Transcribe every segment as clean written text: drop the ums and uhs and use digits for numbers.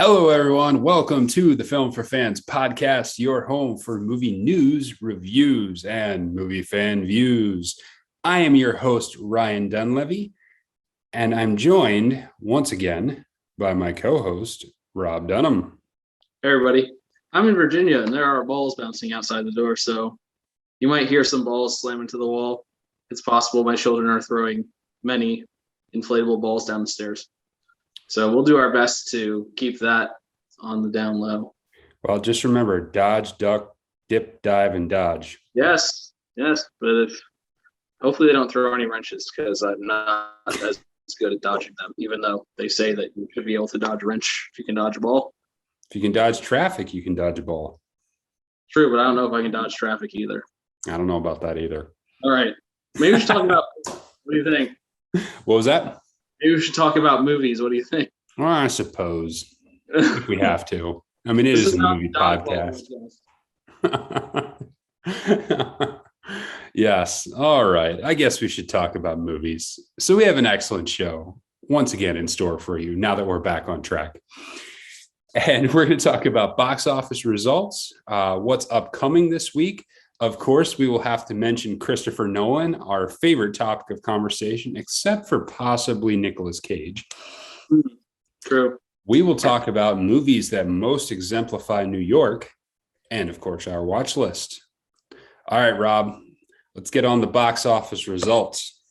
Hello, everyone. Welcome to the Film for Fans podcast, your home for movie news, reviews, and movie fan views. I am your host, Ryan Dunlevy, and I'm joined once again by my co-host, Rob Dunham. Hey, everybody. I'm in Virginia, and there are balls bouncing outside the door, so you might hear some balls slam into the wall. It's possible my children are throwing many inflatable balls down the stairs. So we'll do our best to keep that on the down low. Well, just remember, dodge, duck, dip, dive, and dodge. Yes. But hopefully they don't throw any wrenches, because I'm not as good at dodging them, even though they say that you should be able to dodge a wrench if you can dodge a ball. If you can dodge traffic, you can dodge a ball. True, but I don't know if I can dodge traffic either. I don't know about that either. All right. Maybe we should talk about, what do you think? What was that? Maybe we should talk about movies. What do you think? Well, I suppose if we have to. I mean, it is a movie podcast. Yes. All right. I guess we should talk about movies. So we have an excellent show once again in store for you now that we're back on track. And we're going to talk about box office results, what's upcoming this week. Of course, we will have to mention Christopher Nolan, our favorite topic of conversation, except for possibly Nicolas Cage. True. We will talk about movies that most exemplify New York, and of course, our watch list. All right, Rob, let's get on the box office results.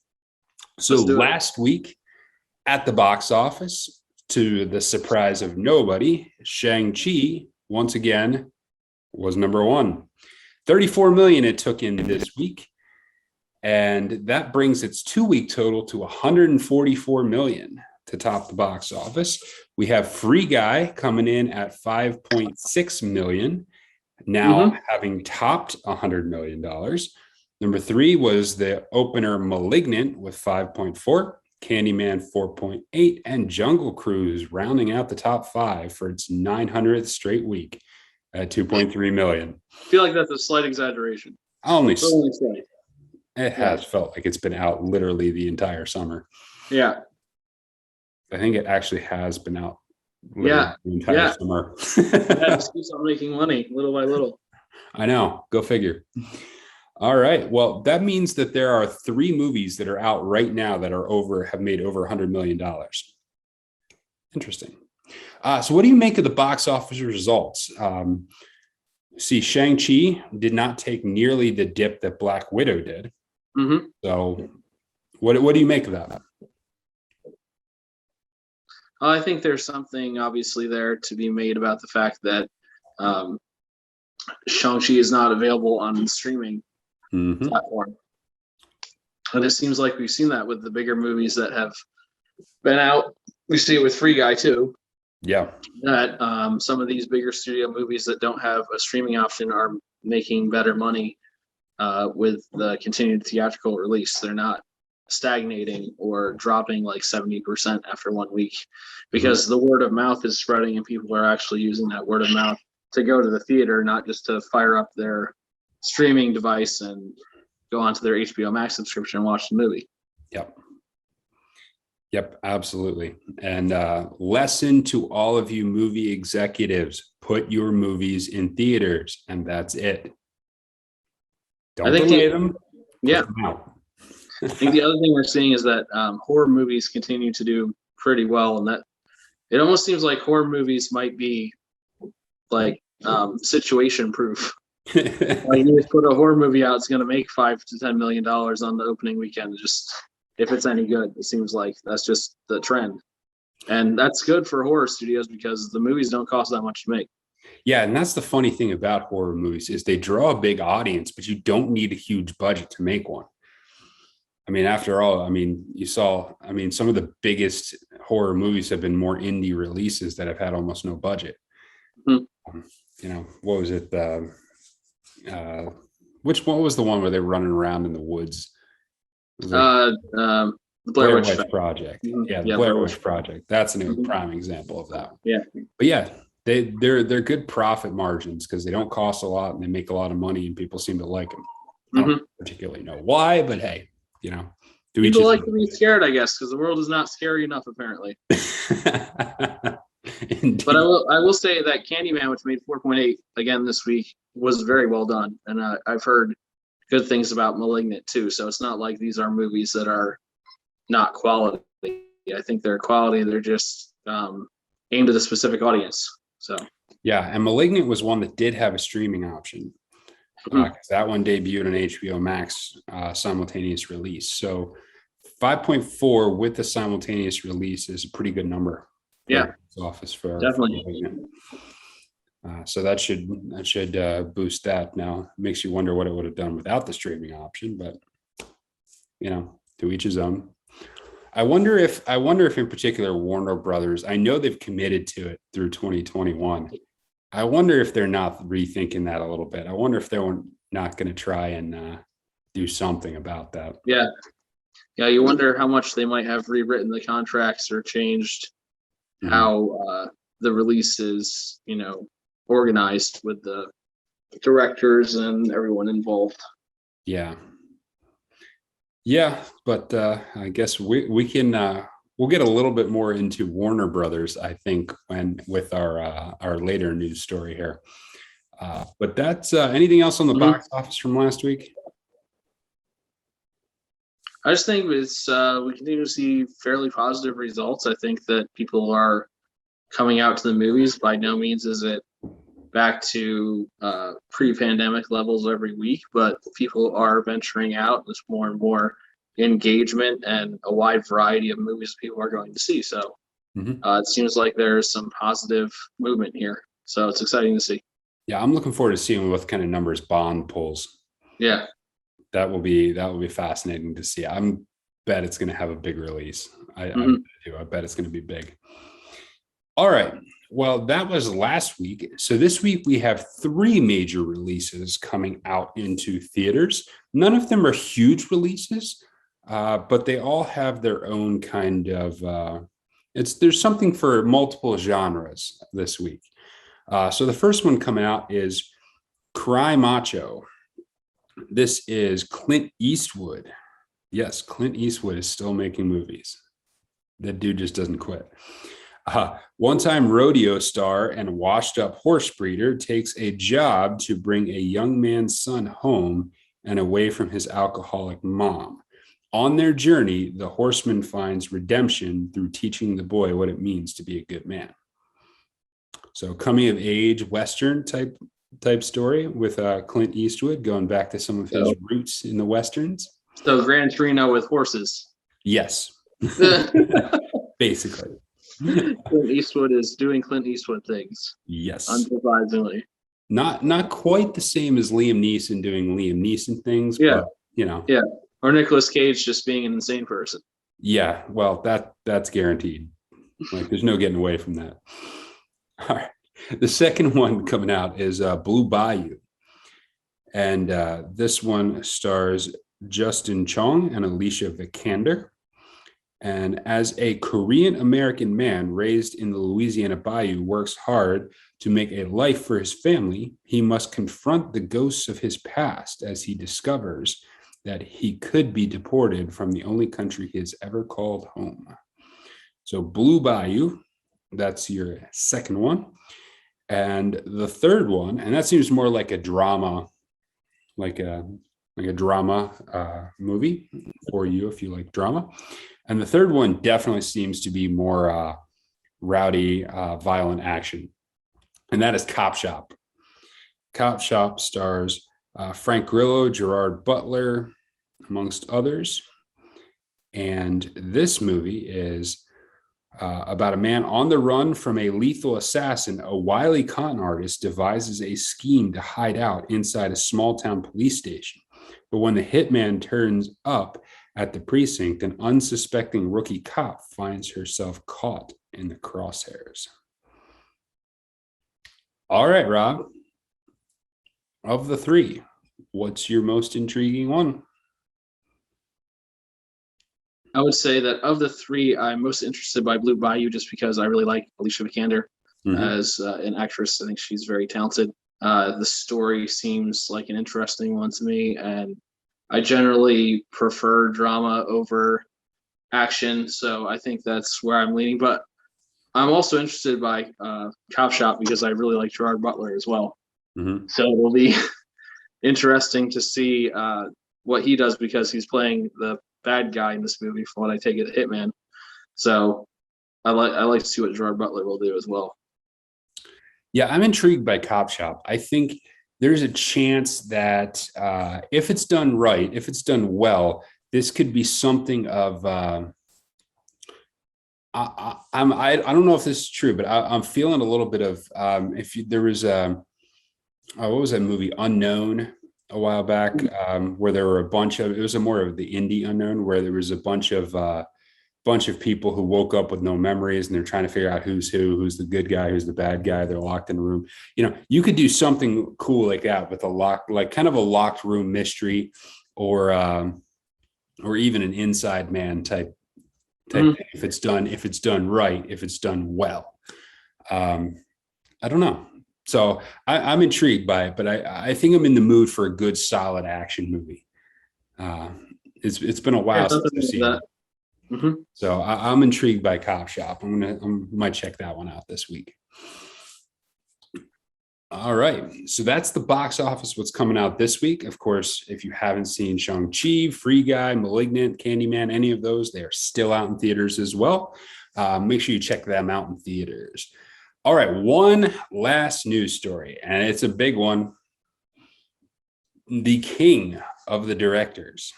So last week at the box office, to the surprise of nobody, Shang-Chi, once again, was number one. 34 million it took in this week, and that brings its 2-week total to 144 million to top the box office. We have Free Guy coming in at 5.6 million, now having topped $100 million. Number 3 was the opener Malignant with 5.4, Candyman 4.8, and Jungle Cruise rounding out the top 5 for its 900th straight week at 2.3 million. I feel like that's a slight exaggeration. Only slight. It has felt like it's been out literally the entire summer. Yeah. I think it actually has been out the entire summer. Just keeps on making money little by little. I know. Go figure. All right. Well, that means that there are 3 movies that are out right now that have made over $100 million. Interesting. So what do you make of the box office results? See, Shang-Chi did not take nearly the dip that Black Widow did. Mm-hmm. So what do you make of that? I think there's something obviously there to be made about the fact that Shang-Chi is not available on the streaming platform. And it seems like we've seen that with the bigger movies that have been out. We see it with Free Guy too. Yeah. That some of these bigger studio movies that don't have a streaming option are making better money with the continued theatrical release. They're not stagnating or dropping like 70% after 1 week, because the word of mouth is spreading and people are actually using that word of mouth to go to the theater, not just to fire up their streaming device and go onto their HBO Max subscription and watch the movie. Yep, absolutely. And lesson to all of you movie executives: put your movies in theaters, and that's it. Don't delay them. Yeah. I think the other thing we're seeing is that horror movies continue to do pretty well, and that it almost seems like horror movies might be like situation proof. Like you just put a horror movie out, it's going to make $5 to $10 million on the opening weekend. Just if it's any good, it seems like that's just the trend, and that's good for horror studios because the movies don't cost that much to make. Yeah, and that's the funny thing about horror movies is they draw a big audience, but you don't need a huge budget to make one. I mean, after all, you saw, some of the biggest horror movies have been more indie releases that have had almost no budget. What was it? Which one was the one where they were running around in the woods? The Blair Witch Project. Yeah, the Blair Witch Project. That's a prime example of that. Yeah. But yeah, they're good profit margins because they don't cost a lot and they make a lot of money and people seem to like them. I don't particularly know why, but hey. People like to be scared, I guess, because the world is not scary enough, apparently. But I will say that Candyman, which made 4.8 again this week, was very well done, and I've heard good things about Malignant too. So it's not like these are movies that are not quality. I think they're quality. They're just aimed at a specific audience. So Yeah, and Malignant was one that did have a streaming option. 'Cause that one debuted on HBO Max simultaneous release. So 5.4 with the simultaneous release is a pretty good number. Yeah, Office for definitely. So that should boost that. Now makes you wonder what it would have done without the streaming option, but to each his own. I wonder if in particular Warner Brothers, I know they've committed to it through 2021. I wonder if they're not rethinking that a little bit. I wonder if they're not going to try and do something about that. Yeah. You wonder how much they might have rewritten the contracts or changed how the release is, organized with the directors and everyone involved. Yeah, but I guess we can we'll get a little bit more into Warner Brothers, I think, with our later news story here. But that's anything else on the box office from last week? I just think it's we continue to see fairly positive results. I think that people are coming out to the movies. By no means is it back to pre-pandemic levels every week, but people are venturing out. There's more and more engagement and a wide variety of movies people are going to see. So it seems like there's some positive movement here. So it's exciting to see. Yeah, I'm looking forward to seeing what kind of numbers Bond pulls. Yeah. That will be fascinating to see. I bet it's going to have a big release. I bet it's going to be big. All right. Well, that was last week. So this week we have 3 major releases coming out into theaters. None of them are huge releases, but they all have their own kind of. There's something for multiple genres this week. So the first one coming out is Cry Macho. This is Clint Eastwood. Yes, Clint Eastwood is still making movies. That dude just doesn't quit. One-time rodeo star and washed-up horse breeder takes a job to bring a young man's son home and away from his alcoholic mom. On their journey, the horseman finds redemption through teaching the boy what it means to be a good man. So coming-of-age Western type story with Clint Eastwood, going back to some of his roots in the Westerns. So Gran Torino with horses. Yes. Basically. Clint Eastwood is doing Clint Eastwood things. Yes. Unsurprisingly. Not quite the same as Liam Neeson doing Liam Neeson things, but Yeah. Or Nicolas Cage just being an insane person. Yeah, well, that's guaranteed. Like there's no getting away from that. All right. The second one coming out is Blue Bayou. And this one stars Justin Chong and Alicia Vikander. And as a Korean-American man raised in the Louisiana Bayou works hard to make a life for his family, he must confront the ghosts of his past as he discovers that he could be deported from the only country he has ever called home. So Blue Bayou, that's your second one. And the third one, and that seems more like a drama, like a drama movie for you if you like drama. And the third one definitely seems to be more rowdy, violent action. And that is Cop Shop. Cop Shop stars Frank Grillo, Gerard Butler, amongst others. And this movie is about a man on the run from a lethal assassin. A wily con artist devises a scheme to hide out inside a small town police station. But when the hitman turns up at the precinct, an unsuspecting rookie cop finds herself caught in the crosshairs. All right, Rob. Of the 3, what's your most intriguing one? I would say that of the 3, I'm most interested by Blue Bayou just because I really like Alicia Vikander as an actress. I think she's very talented. The story seems like an interesting one to me, and I generally prefer drama over action, so I think that's where I'm leaning. But I'm also interested by Cop Shop because I really like Gerard Butler as well. Mm-hmm. So it will be interesting to see what he does because he's playing the bad guy in this movie, from what I take it, Hitman. So I like to see what Gerard Butler will do as well. Yeah, I'm intrigued by Cop Shop. I think there's a chance that if it's done right, if it's done well, this could be something of. I don't know if this is true, but I'm feeling a little bit of there was what was that movie Unknown a while back where there were a bunch of, it was a more of the indie unknown, where there was a bunch of people who woke up with no memories and they're trying to figure out who's who's the good guy, who's the bad guy. They're locked in a room. You could do something cool like that with kind of a locked room mystery, or even an Inside Man type thing, if it's done right, if it's done well. I don't know. So I'm intrigued by it, but I think I'm in the mood for a good, solid action movie. It's been a while since I've seen it. Mm-hmm. So I'm intrigued by Cop Shop. I might check that one out this week. All right. So that's the box office, what's coming out this week. Of course, if you haven't seen Shang-Chi, Free Guy, Malignant, Candyman, any of those, they are still out in theaters as well. Make sure you check them out in theaters. All right. One last news story, and it's a big one. The king of the directors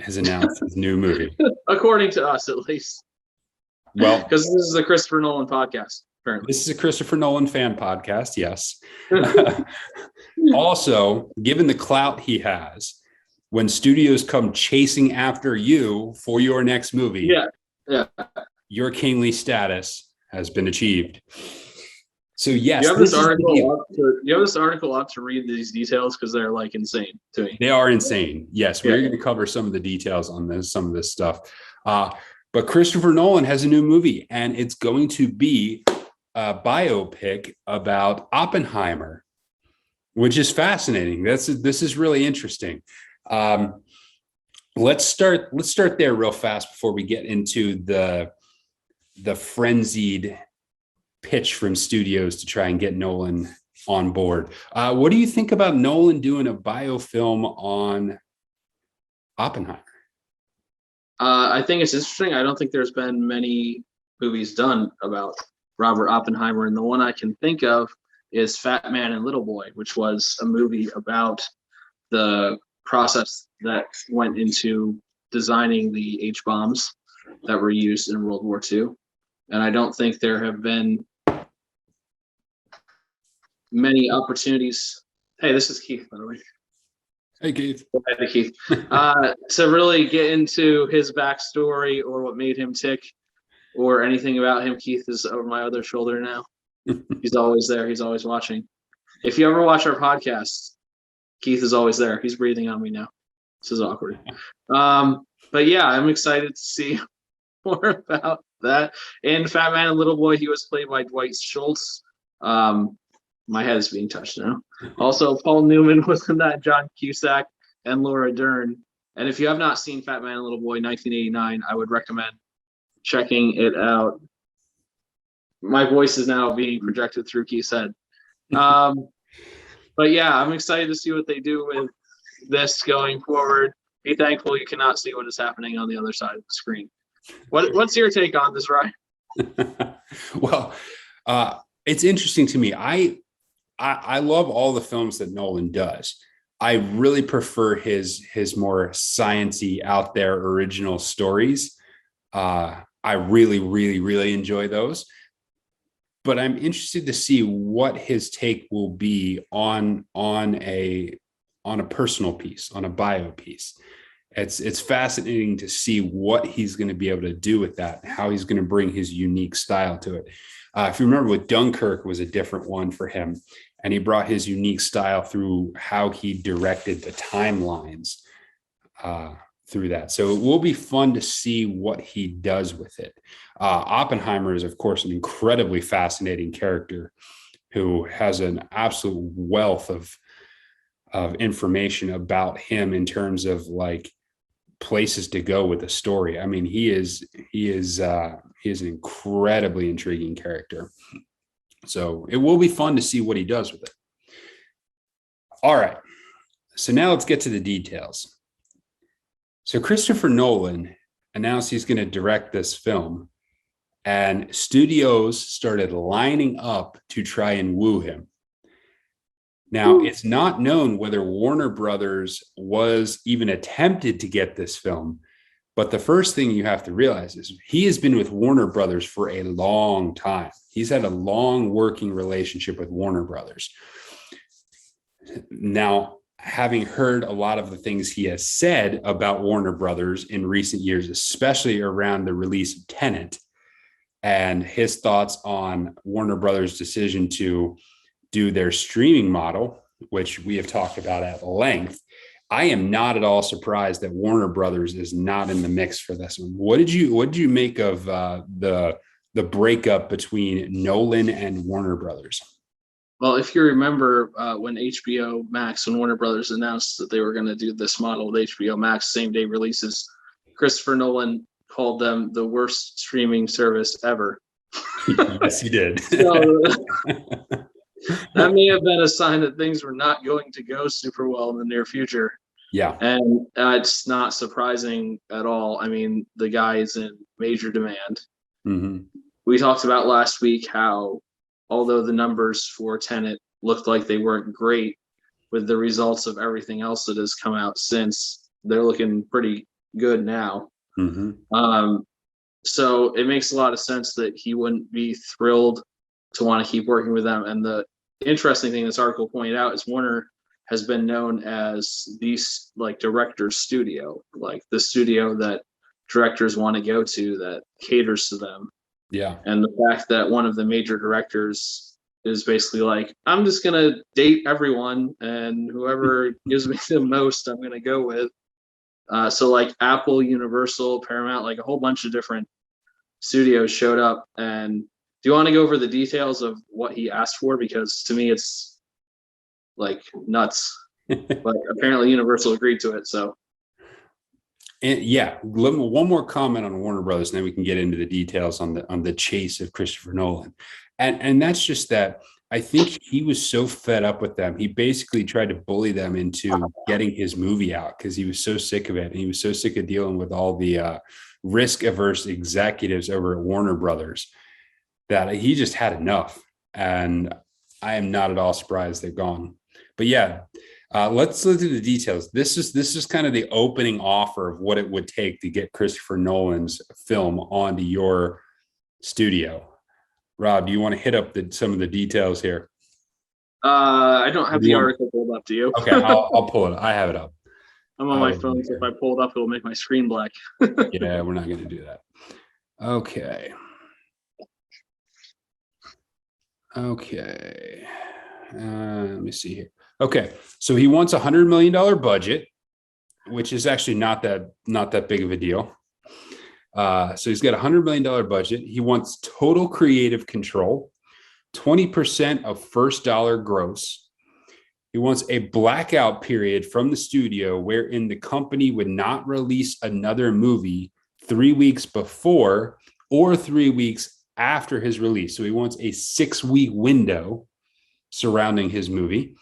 has announced his new movie. According to us, at least. Well, because this is a Christopher Nolan podcast. Apparently. This is a Christopher Nolan fan podcast, yes. Also, given the clout he has, when studios come chasing after you for your next movie, your kingly status has been achieved. So yes, you have this article up to read these details because they're like insane to me. They are insane. Yes, we're going to cover some of the details on some of this stuff. But Christopher Nolan has a new movie, and it's going to be a biopic about Oppenheimer, which is fascinating. This is really interesting. Let's start there real fast before we get into the frenzied pitch from studios to try and get Nolan on board. What do you think about Nolan doing a biofilm on Oppenheimer? I think it's interesting. I don't think there's been many movies done about Robert Oppenheimer, and the one I can think of is Fat Man and Little Boy, which was a movie about the process that went into designing the H-bombs that were used in World War II. And I don't think there have been many opportunities. Hey, this is Keith, by the way. Hey, Keith. Hey, Keith. To really get into his backstory or what made him tick or anything about him. Keith is over my other shoulder now. He's always there. He's always watching. If you ever watch our podcast, Keith is always there. He's breathing on me now. This is awkward. But yeah, I'm excited to see more about that. And Fat Man and Little Boy, he was played by Dwight Schultz. My head is being touched now. Also, Paul Newman was in that, John Cusack, and Laura Dern. And if you have not seen Fat Man and Little Boy 1989, I would recommend checking it out. My voice is now being projected through Keith's head. But yeah, I'm excited to see what they do with this going forward. Be thankful you cannot see what is happening on the other side of the screen. What's your take on this, Ryan? Well, it's interesting to me. I love all the films that Nolan does. I really prefer his more sciencey, out there, original stories. I really, really, really enjoy those. But I'm interested to see what his take will be on a personal piece, on a bio piece. It's fascinating to see what he's going to be able to do with that, how he's going to bring his unique style to it. If you remember, with Dunkirk was a different one for him, and he brought his unique style through how he directed the timelines through that. So it will be fun to see what he does with it. Oppenheimer is, of course, an incredibly fascinating character who has an absolute wealth of information about him in terms of like places to go with the story. I mean, he is an incredibly intriguing character. So it will be fun to see what he does with it. All right. So now let's get to the details. So Christopher Nolan announced he's going to direct this film, and studios started lining up to try and woo him. Now, it's not known whether Warner Brothers was even attempted to get this film, but the first thing you have to realize is he has been with Warner Brothers for a long time. He's had a long working relationship with Warner Brothers. Now, having heard a lot of the things he has said about Warner Brothers in recent years, especially around the release of Tenet, and his thoughts on Warner Brothers' decision to do their streaming model, which we have talked about at length, I am not at all surprised that Warner Brothers is not in the mix for this one. What did you make of the breakup between Nolan and Warner Brothers? Well, if you remember when HBO Max and Warner Brothers announced that they were going to do this model with HBO Max same day releases, Christopher Nolan called them the worst streaming service ever. Yes, he did. So, that may have been a sign that things were not going to go super well in the near future. Yeah. And it's not surprising at all. I mean, the guy is in major demand. Mm-hmm. We talked about last week how, although the numbers for Tenet looked like they weren't great, with the results of everything else that has come out since, they're looking pretty good now. Mm-hmm. So it makes a lot of sense that he wouldn't be thrilled to want to keep working with them. And the interesting thing this article pointed out is Warner has been known as these like director's studio, like the studio that directors want to go to that caters to them. Yeah. And the fact that one of the major directors is basically like, I'm just going to date everyone, and whoever gives me the most, I'm going to go with. So like Apple, Universal, Paramount, like a whole bunch of different studios showed up. And do you want to go over the details of what he asked for? Because to me, it's like nuts. But apparently Universal agreed to it. So. And yeah, one more comment on Warner Brothers, and then we can get into the details on the chase of Christopher Nolan. And that's just that I think he was so fed up with them. He basically tried to bully them into getting his movie out because he was so sick of it. And he was so sick of dealing with all the risk-averse executives over at Warner Brothers that he just had enough. And I am not at all surprised they're gone. But yeah, let's look at the details. This is kind of the opening offer of what it would take to get Christopher Nolan's film onto your studio. Rob, do you want to hit up some of the details here? I don't have the article pulled up. Do you? Okay, I'll pull it. I have it up. I'm on my phone, so if I pull it up, it'll make my screen black. Yeah, we're not going to do that. Okay. Let me see here. Okay, so he wants $100 million budget, which is actually not that big of a deal. So he's got $100 million budget. He wants total creative control, 20% of first dollar gross. He wants a blackout period from the studio wherein the company would not release another movie 3 weeks before or 3 weeks after his release. So he wants a 6-week window surrounding his movie.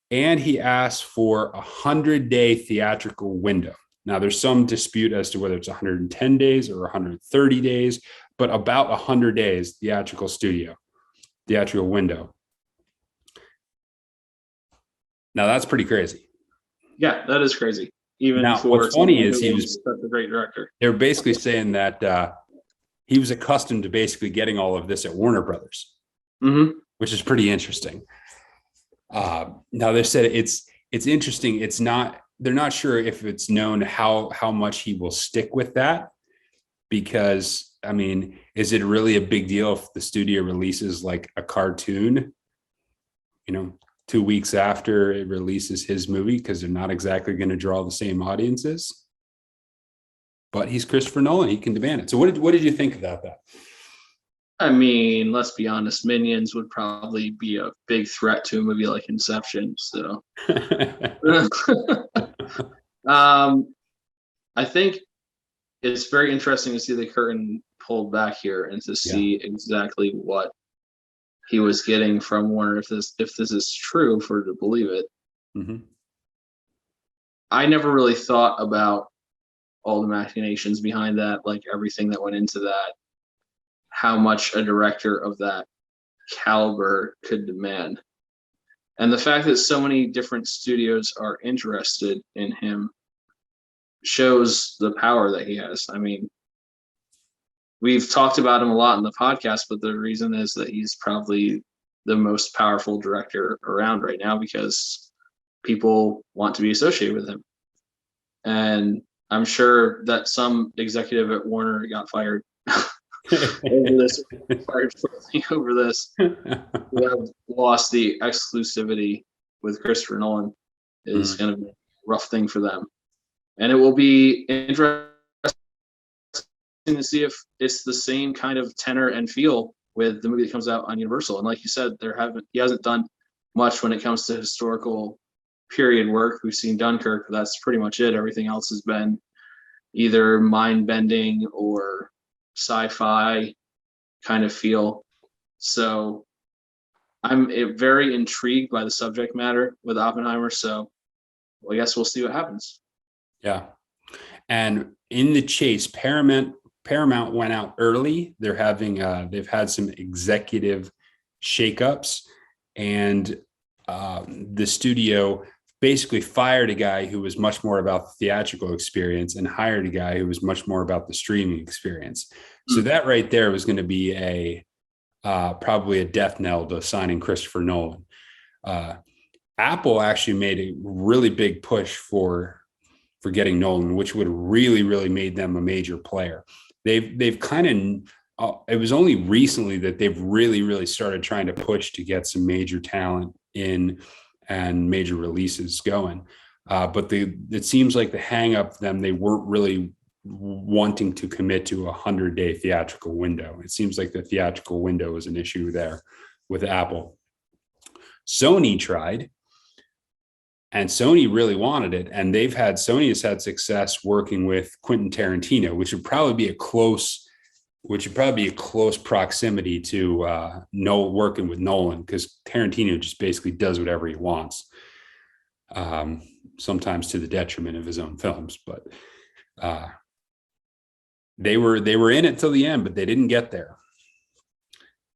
And he asked for a 100-day theatrical window. Now, there's some dispute as to whether it's 110 days or 130 days, but about 100 days theatrical window. Now, that's pretty crazy. Yeah, that is crazy. Even now, for what's funny is he was such a great director. They're basically saying that he was accustomed to basically getting all of this at Warner Brothers, which is pretty interesting. Now, they said it's interesting. They're not sure if it's known how much he will stick with that, because I mean, is it really a big deal if the studio releases like a cartoon, 2 weeks after it releases his movie, because they're not exactly going to draw the same audiences? But he's Christopher Nolan; he can demand it. So, what did you think about that? I mean, let's be honest. Minions would probably be a big threat to a movie like Inception. So, I I think it's very interesting to see the curtain pulled back here and to see exactly what he was getting from Warner. If this is true, for to believe it. Mm-hmm. I never really thought about all the machinations behind that, like everything that went into that, how much a director of that caliber could demand. And the fact that so many different studios are interested in him shows the power that he has. I mean, we've talked about him a lot in the podcast, but the reason is that he's probably the most powerful director around right now because people want to be associated with him. And I'm sure that some executive at Warner got fired over this, over this. We have lost the exclusivity with Christopher Nolan is going to be a rough thing for them. And it will be interesting to see if it's the same kind of tenor and feel with the movie that comes out on Universal. And like you said, he hasn't done much when it comes to historical period work. We've seen Dunkirk, but that's pretty much it. Everything else has been either mind-bending or sci-fi kind of feel. So I'm very intrigued by the subject matter with Oppenheimer. So I guess we'll see what happens. Yeah. And in the chase, Paramount went out early. They're having they've had some executive shakeups, and the studio basically fired a guy who was much more about the theatrical experience and hired a guy who was much more about the streaming experience. So that right there was going to be a probably a death knell to signing Christopher Nolan. Apple actually made a really big push for getting Nolan, which would have really, really made them a major player. They've kind of, it was only recently that they've really, really started trying to push to get some major talent in and major releases going. But it seems like the hang up them, they weren't really wanting to commit to a 100-day theatrical window. It seems like the theatrical window was an issue there with Apple. Sony tried, and Sony really wanted it. And Sony has had success working with Quentin Tarantino, which would probably be a close proximity to working with Nolan, because Tarantino just basically does whatever he wants, sometimes to the detriment of his own films. But they were in it till the end, but they didn't get there.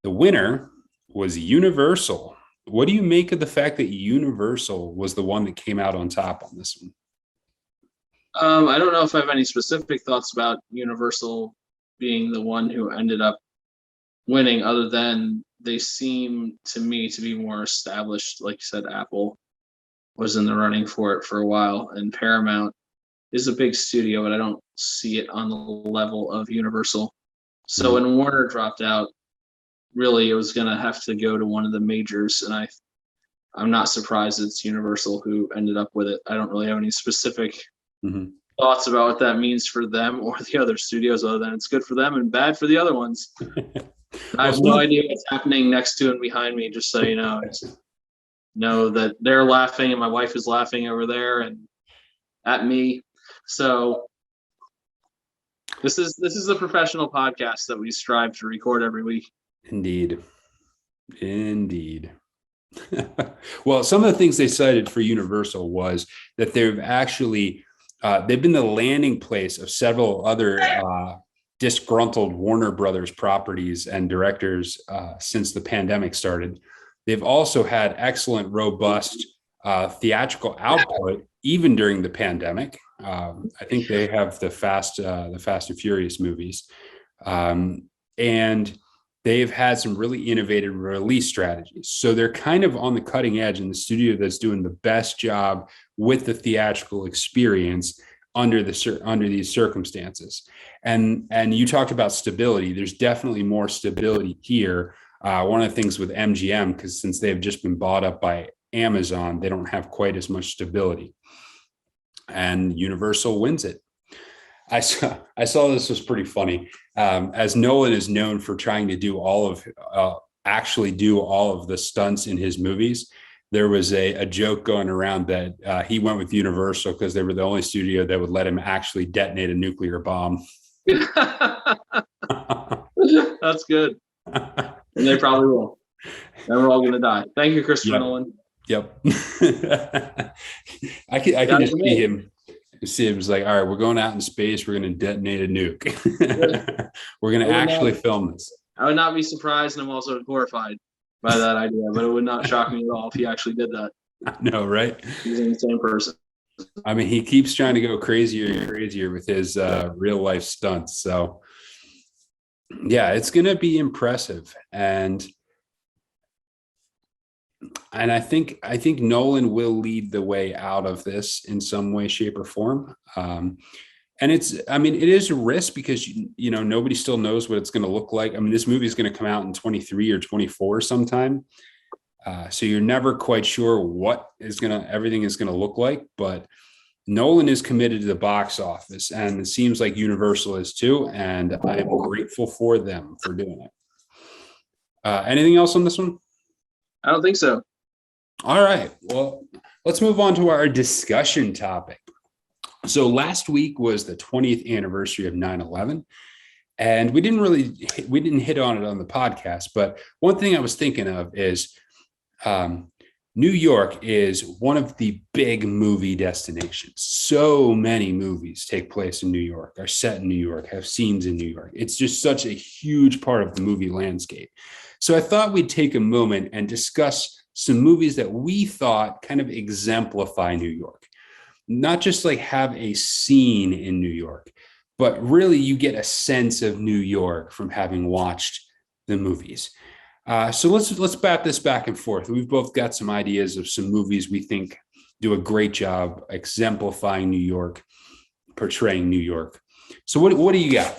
The winner was Universal. What do you make of the fact that Universal was the one that came out on top on this one? I don't know if I have any specific thoughts about Universal being the one who ended up winning, other than they seem to me to be more established. Like you said, Apple was in the running for it for a while, and Paramount is a big studio, but I don't see it on the level of Universal. So when Warner dropped out, really it was going to have to go to one of the majors, and I'm not surprised it's Universal who ended up with it. I don't really have any specific thoughts about what that means for them or the other studios, other than it's good for them and bad for the other ones. I have no idea what's happening next to and behind me, just so you know. I just know that they're laughing and my wife is laughing over there and at me. So this is a professional podcast that we strive to record every week. Indeed. Well, some of the things they cited for Universal was that they've actually they've been the landing place of several other disgruntled Warner Brothers properties and directors since the pandemic started. They've also had excellent, robust theatrical output even during the pandemic. I think they have the Fast and Furious movies, and they've had some really innovative release strategies. So they're kind of on the cutting edge in the studio that's doing the best job with the theatrical experience under these circumstances. And you talked about stability. There's definitely more stability here. One of the things with MGM, because since they've just been bought up by Amazon, they don't have quite as much stability. And Universal wins it. I saw this was pretty funny. As Nolan is known for trying to do all of the stunts in his movies, there was a joke going around that he went with Universal because they were the only studio that would let him actually detonate a nuclear bomb. That's good. And they probably will. And we're all going to die. Thank you, Christopher Nolan. Yep. I can just see him. See, it was like, all right, we're going out in space. We're going to detonate a nuke. We're going to actually film this. I would not be surprised, and I'm also horrified by that idea, but it would not shock me at all if he actually did that. I know, right? He's the same person. I mean, he keeps trying to go crazier and crazier with his real life stunts. So, yeah, it's going to be impressive, and I think Nolan will lead the way out of this in some way, shape, or form. And it is a risk because, nobody still knows what it's going to look like. I mean, this movie is going to come out in 23 or 24 sometime. So you're never quite sure what everything is going to look like, but Nolan is committed to the box office, and it seems like Universal is too. And I am grateful for them for doing it. Anything else on this one? I don't think so. All right. Well, let's move on to our discussion topic. So last week was the 20th anniversary of 9/11, and we didn't hit on it on the podcast. But one thing I was thinking of is New York is one of the big movie destinations. So many movies take place in New York, are set in New York, have scenes in New York. It's just such a huge part of the movie landscape. So I thought we'd take a moment and discuss some movies that we thought kind of exemplify New York. Not just like have a scene in New York, but really you get a sense of New York from having watched the movies. So let's bat this back and forth. We've both got some ideas of some movies we think do a great job exemplifying New York, portraying New York. So what do you got?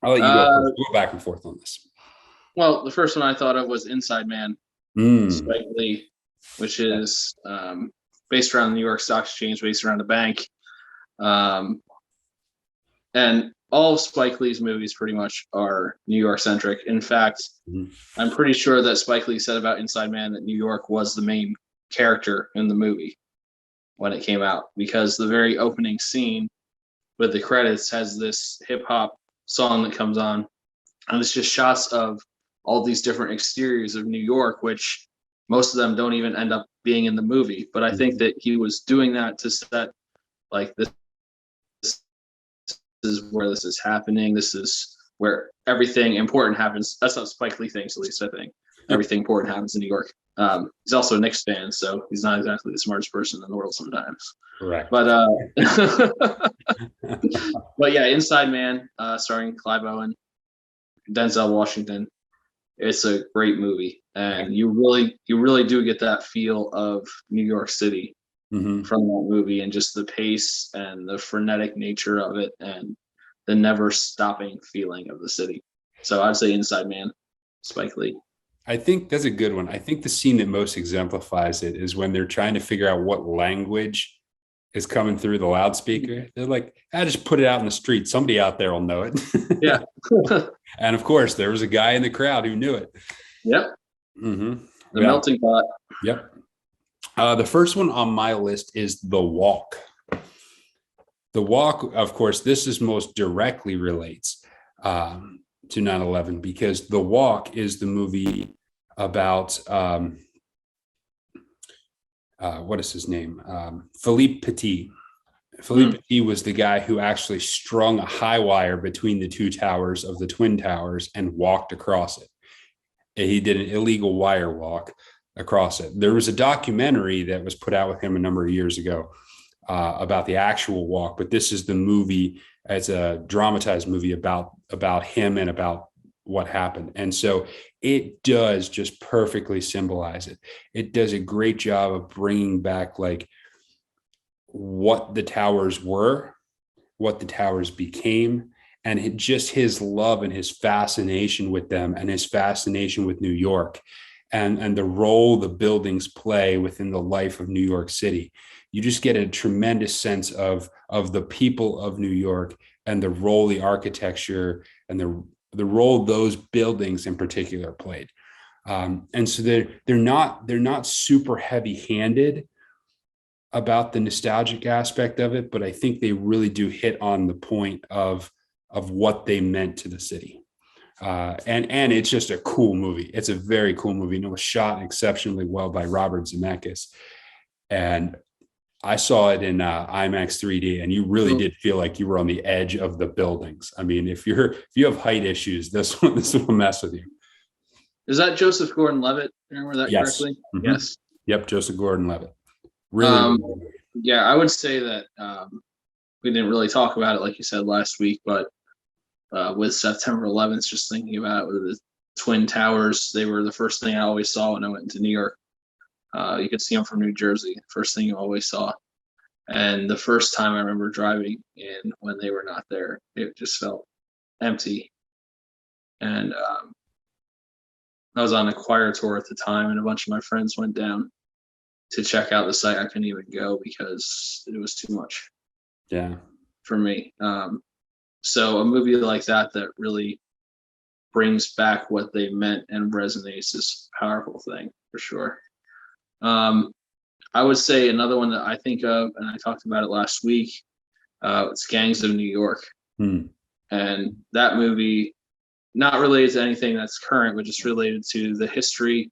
I'll let you go back and forth on this. Well, the first one I thought of was Inside Man, Spike Lee, which is based around the New York Stock Exchange, based around a bank. And all of Spike Lee's movies pretty much are New York centric. In fact, I'm pretty sure that Spike Lee said about Inside Man that New York was the main character in the movie when it came out, because the very opening scene with the credits has this hip hop song that comes on, and it's just shots of all these different exteriors of New York, which most of them don't even end up being in the movie. But I think that he was doing that to set like this is where this is happening. This is where everything important happens. That's how Spike Lee thinks, at least I think. Everything important happens in New York. He's also a Knicks fan, so he's not exactly the smartest person in the world sometimes. Correct. But but yeah, Inside Man, starring Clive Owen, Denzel Washington. It's a great movie, and you really do get that feel of New York City from that movie, and just the pace and the frenetic nature of it, and the never stopping feeling of the city. So I'd say Inside Man, Spike Lee. I think that's a good one. I think the scene that most exemplifies it is when they're trying to figure out what language is coming through the loudspeaker. They're like, I just put it out in the street. Somebody out there will know it. Yeah. And of course, there was a guy in the crowd who knew it. Yep. The melting pot. Yep. The first one on my list is The Walk. The Walk, of course, this is most directly relates to 9/11, because The Walk is the movie about what is his name? Philippe Petit. Philippe Petit was the guy who actually strung a high wire between the two towers of the Twin Towers and walked across it. He did an illegal wire walk across it. There was a documentary that was put out with him a number of years ago about the actual walk, but this is the movie. It's a dramatized movie about him and about what happened. And so it does just perfectly symbolize it. It does a great job of bringing back like what the towers were, what the towers became, and just his love and his fascination with them, and his fascination with New York, and the role the buildings play within the life of New York City. You just get a tremendous sense of the people of New York and the role the architecture and the role those buildings in particular played. And so they're not super heavy-handed about the nostalgic aspect of it, but I think they really do hit on the point of what they meant to the city. And it's just a cool movie. It's a very cool movie, and it was shot exceptionally well by Robert Zemeckis. And I saw it in IMAX 3D, and you really did feel like you were on the edge of the buildings. I mean, if you have height issues, this will mess with you. Is that Joseph Gordon-Levitt? Remember that correctly? Mm-hmm. Yes. Yep, Joseph Gordon-Levitt. Really. Yeah, I would say that we didn't really talk about it like you said last week, but with September 11th, just thinking about it, with the Twin Towers, they were the first thing I always saw when I went into New York. You could see them from New Jersey, first thing you always saw. And the first time I remember driving in when they were not there, it just felt empty. And I was on a choir tour at the time, and a bunch of my friends went down to check out the site. I couldn't even go because it was too much. Yeah. For me. So a movie like that really brings back what they meant and resonates is a powerful thing for sure. I would say another one that I think of, and I talked about it last week, it's Gangs of New York. And that movie, not related to anything that's current, but just related to the history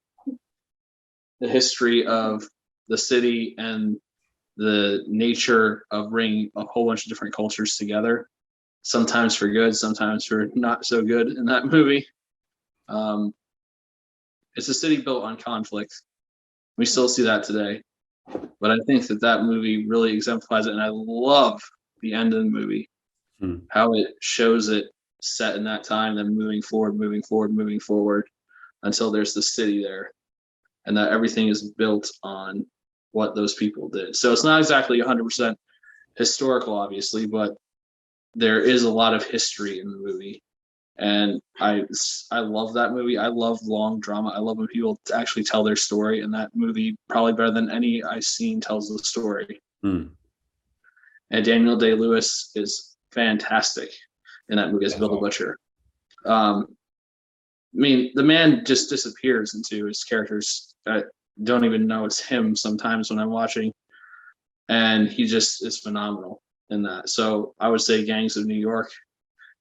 of the city and the nature of bringing a whole bunch of different cultures together, sometimes for good, sometimes for not so good in that movie. It's a city built on conflict. We still see that today. But I think that movie really exemplifies it. And I love the end of the movie, how it shows it set in that time, then moving forward until there's the city there. And that everything is built on what those people did. So it's not exactly 100% historical, obviously, but there is a lot of history in the movie. And I love that movie. I love long drama. I love when people actually tell their story, and that movie, probably better than any I've seen, tells the story. And Daniel Day-Lewis is fantastic in that movie as Bill the Butcher. I mean, the man just disappears into his characters. I don't even know it's him sometimes when I'm watching. And he just is phenomenal in that. So I would say Gangs of New York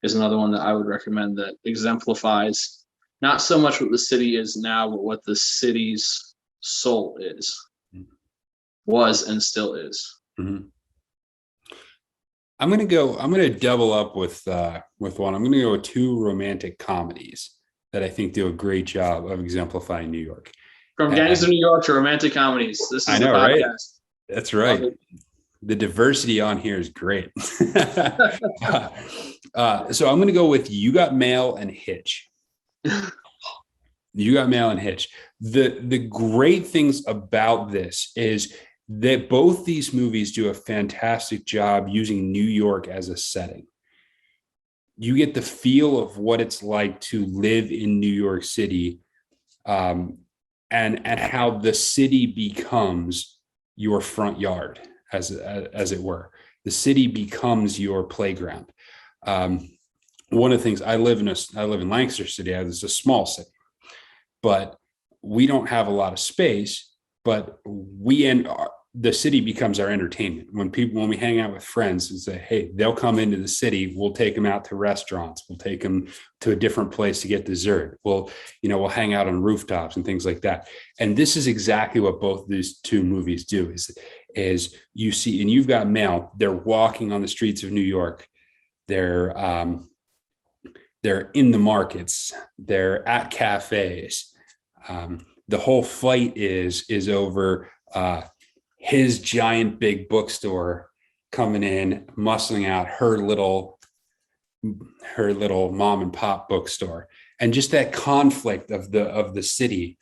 is another one that I would recommend that exemplifies not so much what the city is now, but what the city's soul was and still is. I'm going to double up with one. I'm going to go with two romantic comedies that I think do a great job of exemplifying New York. From Gangs of New York to romantic comedies. This is the podcast. Right? That's right. The diversity on here is great. So I'm going to go with You Got Mail and Hitch. You Got Mail and Hitch. The great things about this is that both these movies do a fantastic job using New York as a setting. You get the feel of what it's like to live in New York City, and how the city becomes your front yard, as it were. The city becomes your playground. One of the things, I live in Lancaster City. It's a small city, but we don't have a lot of space. But the city becomes our entertainment. When we hang out with friends and say, hey, they'll come into the city, we'll take them out to restaurants, we'll take them to a different place to get dessert. We'll hang out on rooftops and things like that. And this is exactly what both these two movies do is you see, and You've Got Mail, they're walking on the streets of New York. They're in the markets, they're at cafes. The whole fight is over his giant big bookstore coming in, muscling out her little mom and pop bookstore, and just that conflict of the city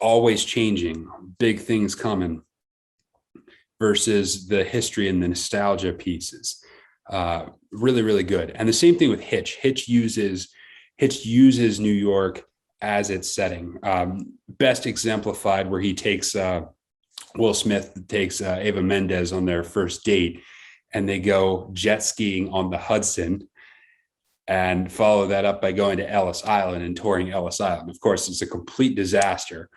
always changing, big things coming, versus the history and the nostalgia pieces. Really, really good. And the same thing with Hitch. Hitch uses New York as its setting. Best exemplified where he takes Will Smith takes Eva Mendes on their first date, and they go jet skiing on the Hudson. and follow that up by going to Ellis Island and touring Ellis Island. Of course, it's a complete disaster.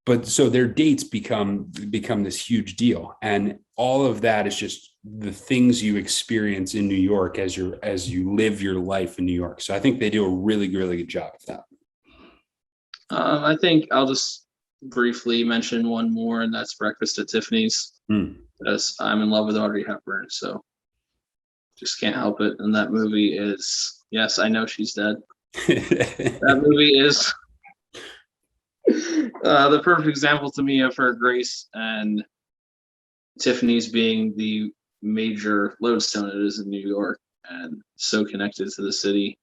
But so their dates become this huge deal. And all of that is just the things you experience in New York as you live your life in New York. So I think they do a really, really good job of that. I think I'll just briefly mention one more, and that's Breakfast at Tiffany's. Because I'm in love with Audrey Hepburn, so just can't help it. And that movie is, yes, I know she's dead. That movie is the perfect example to me of her grace, and Tiffany's being the major lodestone it is in New York and so connected to the city.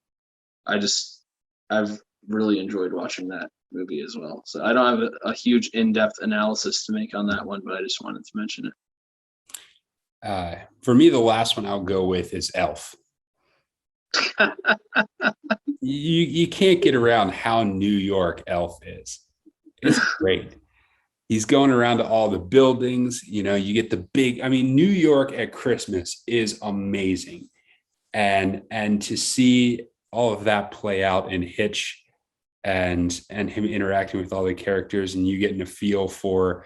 I've really enjoyed watching that movie as well. So I don't have a huge in-depth analysis to make on that one, but I just wanted to mention it. For me, the last one I'll go with is Elf. You can't get around how New York Elf is. It's great. He's going around to all the buildings. You get the big, New York at Christmas is amazing. And to see all of that play out in Hitch and him interacting with all the characters, and you getting a feel for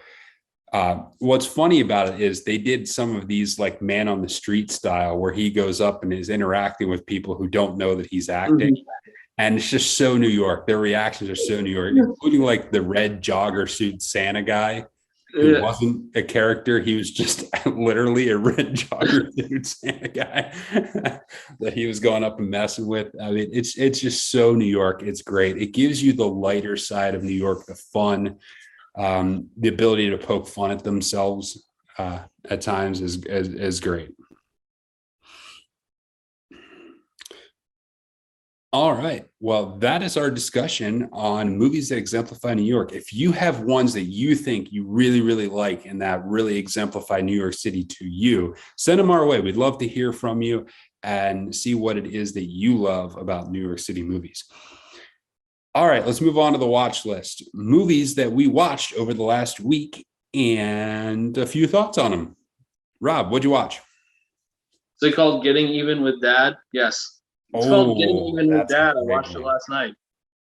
what's funny about it is they did some of these like Man on the Street style where he goes up and is interacting with people who don't know that he's acting. And it's just so New York. Their reactions are so New York, including like the red jogger suit Santa guy who wasn't a character. He was just literally a red jogger suit Santa guy that he was going up and messing with. It's just so New York. It's great. It gives you the lighter side of New York, the fun, the ability to poke fun at themselves at times is great. All right. Well, that is our discussion on movies that exemplify New York. If you have ones that you think you really, really like and that really exemplify New York City to you, send them our way. We'd love to hear from you and see what it is that you love about New York City movies. All right, let's move on to the watch list. Movies that we watched over the last week and a few thoughts on them. Rob, what'd you watch? Is it called Getting Even with Dad? Yes. It's called Getting Even with Dad. I watched it last night.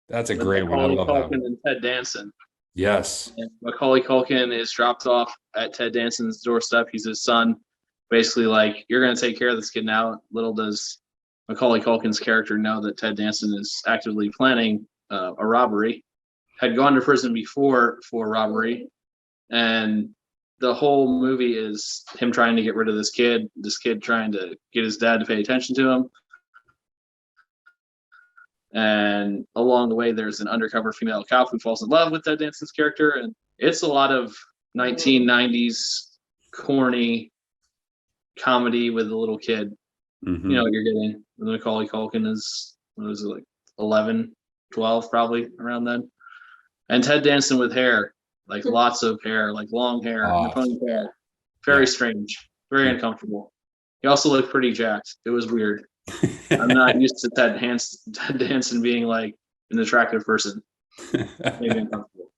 That's a great one. I love that one. And Ted Danson. Yes. And Macaulay Culkin is dropped off at Ted Danson's doorstep. He's his son. Basically, like, you're going to take care of this kid now. Little does Macaulay Culkin's character know that Ted Danson is actively planning a robbery. Had gone to prison before for robbery. And the whole movie is him trying to get rid of this kid trying to get his dad to pay attention to him. And along the way, there's an undercover female cop who falls in love with Ted Danson's character. And it's a lot of 1990s corny comedy with a little kid. You know what you're getting. Macaulay Culkin is, what was it, like 11, 12, probably around then. And Ted Danson with hair, like lots of hair, like long hair, and a ponytail. Very strange, very uncomfortable. He also looked pretty jacked. It was weird. I'm not used to Ted Danson being like an attractive person. Maybe uncomfortable.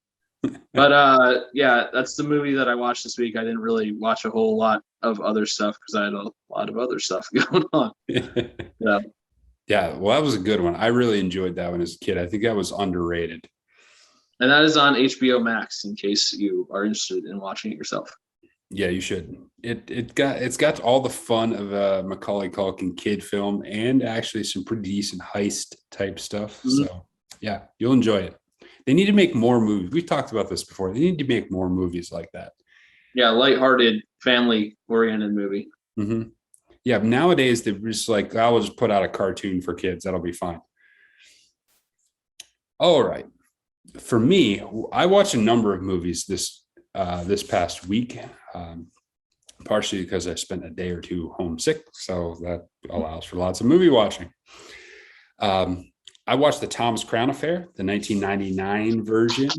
But yeah, that's the movie that I watched this week. I didn't really watch a whole lot of other stuff because I had a lot of other stuff going on. Yeah, well, that was a good one. I really enjoyed that one as a kid. I think that was underrated. And that is on HBO Max in case you are interested in watching it yourself. Yeah, you should. It's got all the fun of a Macaulay Culkin kid film and actually some pretty decent heist type stuff. So yeah, you'll enjoy it. They need to make more movies. We've talked about this before. They need to make more movies like that. Yeah, lighthearted, family-oriented movie. Yeah, nowadays they're just like, I'll just put out a cartoon for kids. That'll be fine. All right. For me, I watched a number of movies this past week, partially because I spent a day or two homesick, so that allows for lots of movie watching. I watched The Thomas Crown Affair, the 1999 version.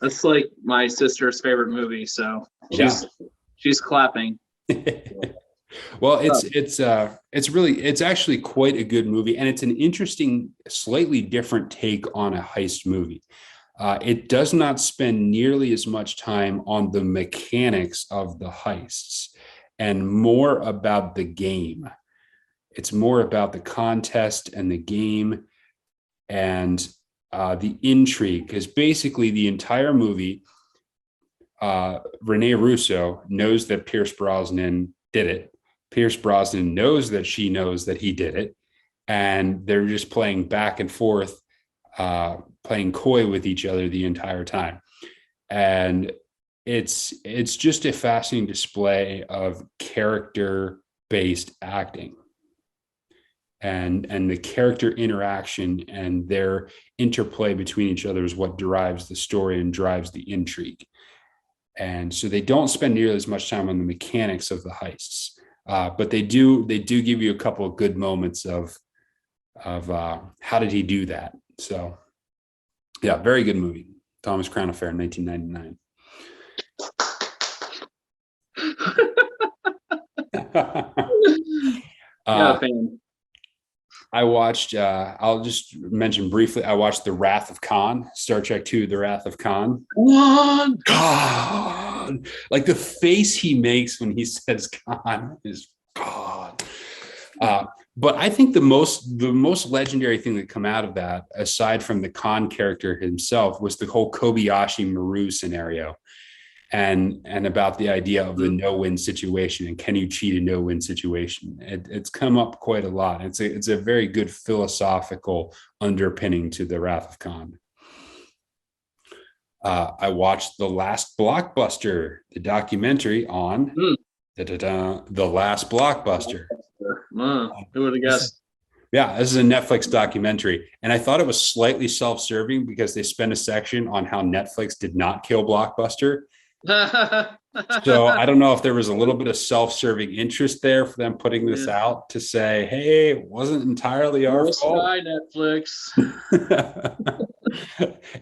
That's like my sister's favorite movie, so she's clapping. Well, it's actually quite a good movie, and it's an interesting, slightly different take on a heist movie. It does not spend nearly as much time on the mechanics of the heists and more about the game. It's more about the contest and the game and the intrigue, because basically the entire movie, Rene Russo knows that Pierce Brosnan did it. Pierce Brosnan knows that she knows that he did it. And they're just playing back and forth, playing coy with each other the entire time. And it's just a fascinating display of character-based acting. And the character interaction and their interplay between each other is what drives the story and drives the intrigue. And so they don't spend nearly as much time on the mechanics of the heists, but they do give you a couple of good moments of how did he do that. So yeah, very good movie. Thomas Crown Affair, 1999. Fan. I watched, I'll just mention briefly, I watched The Wrath of Khan, Star Trek II, The Wrath of Khan. What? God. Like the face he makes when he says Khan is God. But I think the most legendary thing that come out of that, aside from the Khan character himself, was the whole Kobayashi Maru scenario. And about the idea of the no-win situation and can you cheat a no-win situation? It's come up quite a lot. It's a very good philosophical underpinning to The Wrath of Khan. I watched The Last Blockbuster, the documentary on The Last Blockbuster. Who would have guessed? Yeah, this is a Netflix documentary. And I thought it was slightly self-serving because they spent a section on how Netflix did not kill Blockbuster. So I don't know if there was a little bit of self-serving interest there for them putting this out to say, hey, it wasn't entirely our fault. Netflix.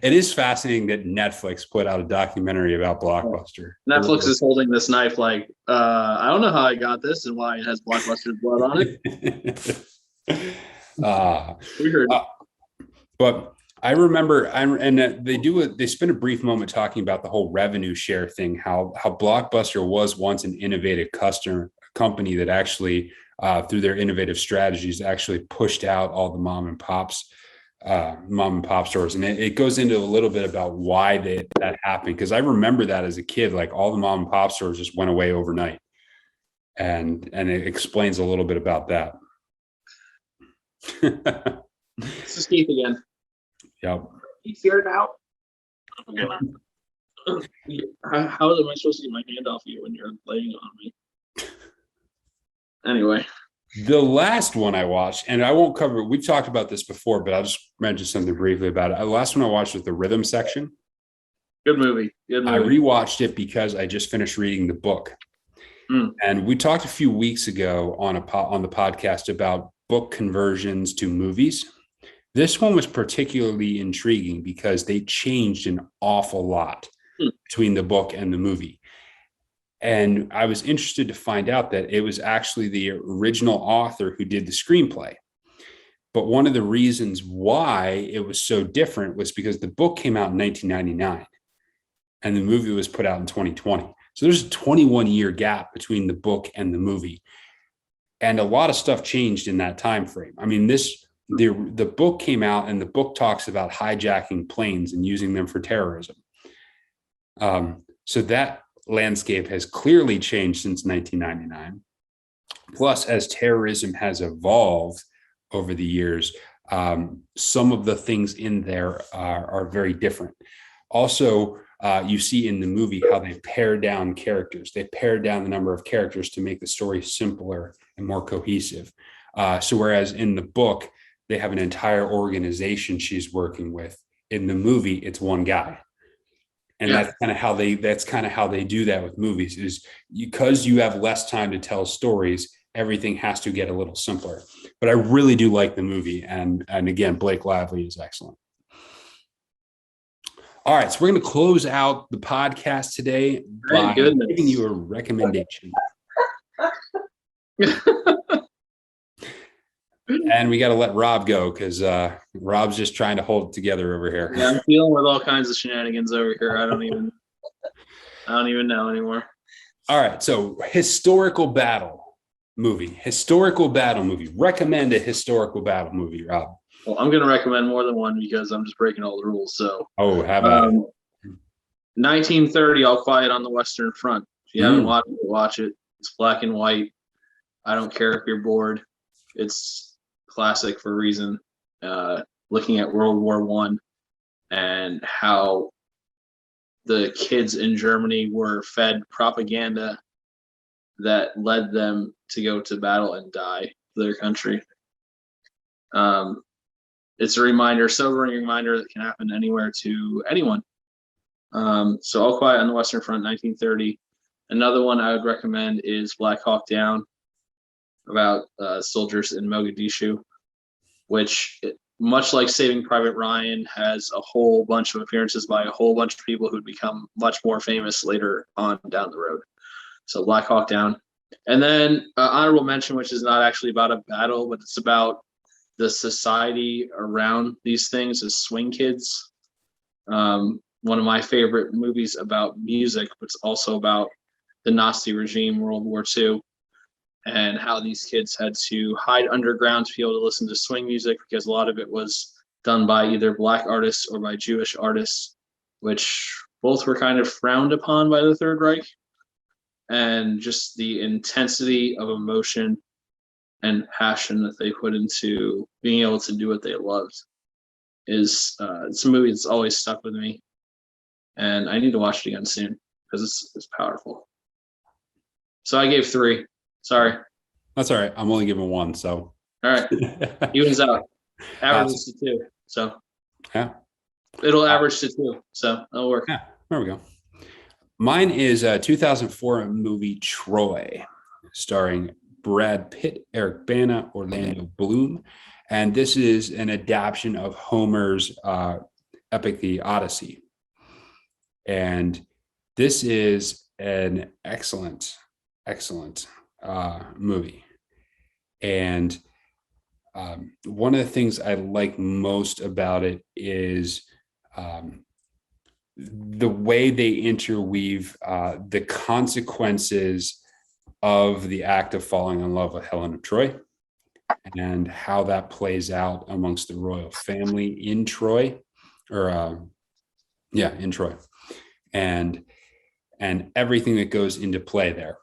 It is fascinating that Netflix put out a documentary about Blockbuster. Netflix is holding this knife like, I don't know how I got this and why it has Blockbuster's blood on it. We heard. But I remember, they spend a brief moment talking about the whole revenue share thing, how Blockbuster was once an innovative company that actually, through their innovative strategies, actually pushed out all the mom and pop stores. And it goes into a little bit about why that happened. Because I remember that as a kid, like all the mom and pop stores just went away overnight. And it explains a little bit about that. This is Keith again. Yep. He's here now. Okay. How am I supposed to get my hand off you when you're laying on me? Anyway. The last one I watched, and I won't cover, we've talked about this before, but I'll just mention something briefly about it. The last one I watched was The Rhythm Section. Good movie. I rewatched it because I just finished reading the book. And we talked a few weeks ago on the podcast about book conversions to movies. This one was particularly intriguing because they changed an awful lot between the book and the movie. And I was interested to find out that it was actually the original author who did the screenplay. But one of the reasons why it was so different was because the book came out in 1999 and the movie was put out in 2020. So there's a 21-year gap between the book and the movie. And a lot of stuff changed in that time frame. I mean, the book came out and the book talks about hijacking planes and using them for terrorism. So that landscape has clearly changed since 1999. Plus, as terrorism has evolved over the years, some of the things in there are very different. Also, you see in the movie how they pare down characters. They pare down the number of characters to make the story simpler and more cohesive. So whereas in the book, they have an entire organization she's working with. In the movie, it's one guy. And that's kind of how they do that with movies, is because you have less time to tell stories, everything has to get a little simpler. But I really do like the movie. And again, Blake Lively is excellent. All right, so we're going to close out the podcast today by giving you a recommendation. And we got to let Rob go because Rob's just trying to hold it together over here. Yeah, I'm dealing with all kinds of shenanigans over here. I don't even know anymore. All right, so historical battle. movie, historical battle movie. Recommend a historical battle movie, Rob. Well, I'm going to recommend more than one because I'm just breaking all the rules. So, how about 1930, All Quiet on the Western Front. If you haven't watched it, watch it. It's black and white. I don't care if you're bored. It's classic for a reason. Looking at World War I and how the kids in Germany were fed propaganda that led them to go to battle and die for their country. It's a reminder, sobering reminder that can happen anywhere to anyone. So All Quiet on the Western Front, 1930. Another one I would recommend is Black Hawk Down, about soldiers in Mogadishu, which, much like Saving Private Ryan, has a whole bunch of appearances by a whole bunch of people who'd become much more famous later on down the road. So Black Hawk Down. And then honorable mention, which is not actually about a battle, but it's about the society around these things, is Swing Kids. One of my favorite movies about music, but it's also about the Nazi regime, World War II, and how these kids had to hide underground to be able to listen to swing music because a lot of it was done by either Black artists or by Jewish artists, which both were kind of frowned upon by the Third Reich. And just the intensity of emotion and passion that they put into being able to do what they loved is it's a movie that's always stuck with me. And I need to watch it again soon because it's powerful. So I gave 3. Sorry. That's all right. I'm only giving 1. So all right. Evens out. Averages to 2. So yeah. It'll average to 2. So that'll work. Yeah. There we go. Mine is a 2004 movie, Troy, starring Brad Pitt, Eric Bana, Orlando Bloom. And this is an adaptation of Homer's epic, The Odyssey. And this is an excellent movie. And one of the things I like most about it is the way they interweave the consequences of the act of falling in love with Helen of Troy and how that plays out amongst the royal family in Troy, in Troy, and everything that goes into play there.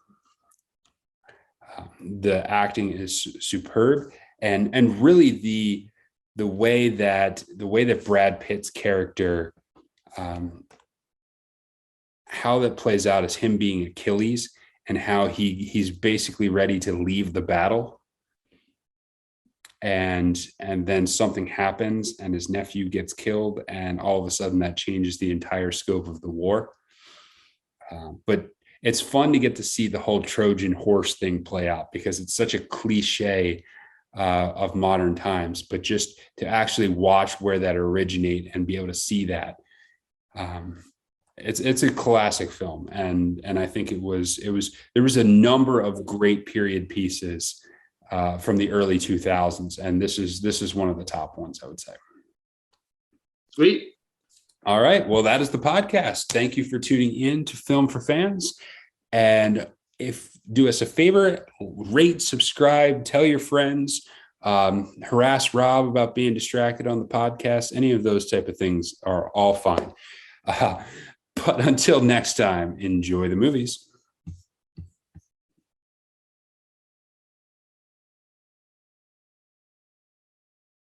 The acting is superb, and really the way that Brad Pitt's character, how that plays out is him being Achilles and how he's basically ready to leave the battle, and then something happens and his nephew gets killed, and all of a sudden that changes the entire scope of the war. But it's fun to get to see the whole Trojan horse thing play out because it's such a cliche of modern times, but just to actually watch where that originate and be able to see that. It's a classic film. And I think there was a number of great period pieces from the early 2000s. And this is one of the top ones, I would say. Sweet. All right. Well, that is the podcast. Thank you for tuning in to Film for Fans. And do us a favor, rate, subscribe, tell your friends, harass Rob about being distracted on the podcast. Any of those type of things are all fine. But until next time, enjoy the movies.